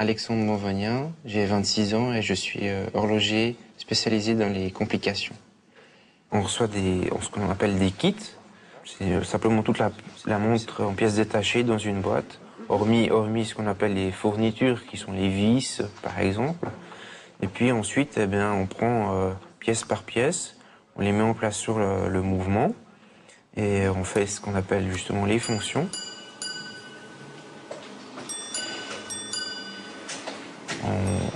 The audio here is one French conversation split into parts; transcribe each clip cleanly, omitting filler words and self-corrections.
Alexandre Monvagnin, j'ai 26 ans et je suis horloger spécialisé dans les complications. On reçoit ce qu'on appelle des kits. C'est simplement toute la montre en pièces détachées dans une boîte, hormis ce qu'on appelle les fournitures qui sont les vis par exemple. Et puis ensuite, eh bien, on prend pièce par pièce, on les met en place sur le mouvement et on fait ce qu'on appelle justement les fonctions.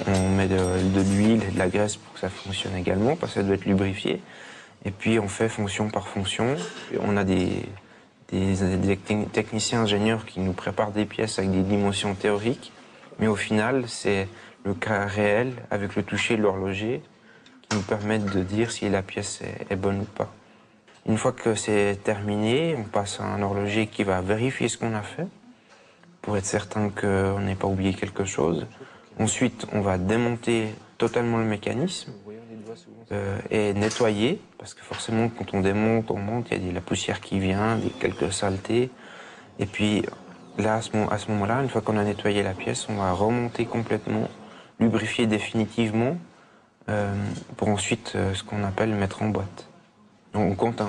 On met de l'huile et de la graisse pour que ça fonctionne également, parce que ça doit être lubrifié. Et puis on fait fonction par fonction. On a des techniciens ingénieurs qui nous préparent des pièces avec des dimensions théoriques. Mais au final, c'est le cas réel, avec le toucher de l'horloger, qui nous permettent de dire si la pièce est bonne ou pas. Une fois que c'est terminé, on passe à un horloger qui va vérifier ce qu'on a fait, pour être certain qu'on n'ait pas oublié quelque chose. Ensuite, on va démonter totalement le mécanisme et nettoyer, parce que forcément, quand on démonte, on monte, il y a de la poussière qui vient, quelques saletés. Et puis là, à ce moment-là, une fois qu'on a nettoyé la pièce, on va remonter complètement, lubrifier définitivement, pour ensuite, ce qu'on appelle mettre en boîte. Donc, on compte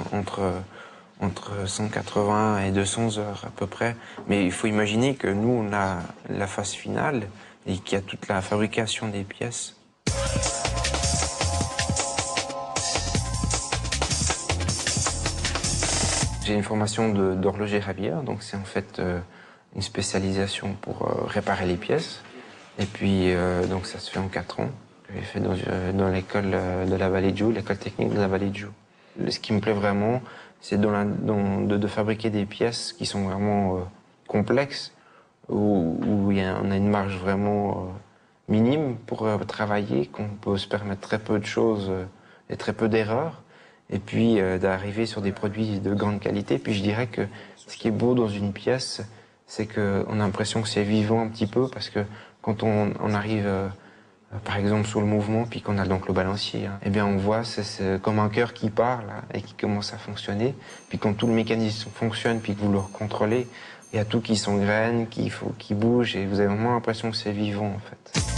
entre 180 et 200 heures à peu près. Mais il faut imaginer que nous, on a la phase finale et qu'il y a toute la fabrication des pièces. J'ai une formation d'horloger rabieur, donc c'est en fait une spécialisation pour réparer les pièces. Et puis, donc ça se fait en 4 ans. J'ai fait dans l'école de la Vallée de Joux, l'école technique de la Vallée de Joux. Ce qui me plaît vraiment, c'est de fabriquer des pièces qui sont vraiment complexes, où on a une marge vraiment minime pour travailler, qu'on peut se permettre très peu de choses et très peu d'erreurs, et puis d'arriver sur des produits de grande qualité. Puis je dirais que ce qui est beau dans une pièce, c'est qu'on a l'impression que c'est vivant un petit peu, parce que quand on arrive par exemple sous le mouvement, puis qu'on a donc le balancier, hein, eh bien on voit c'est comme un cœur qui parle et qui commence à fonctionner. Puis quand tout le mécanisme fonctionne, puis que vous le contrôlez, il y a tout qui s'engraine, qui bouge, et vous avez vraiment l'impression que c'est vivant en fait.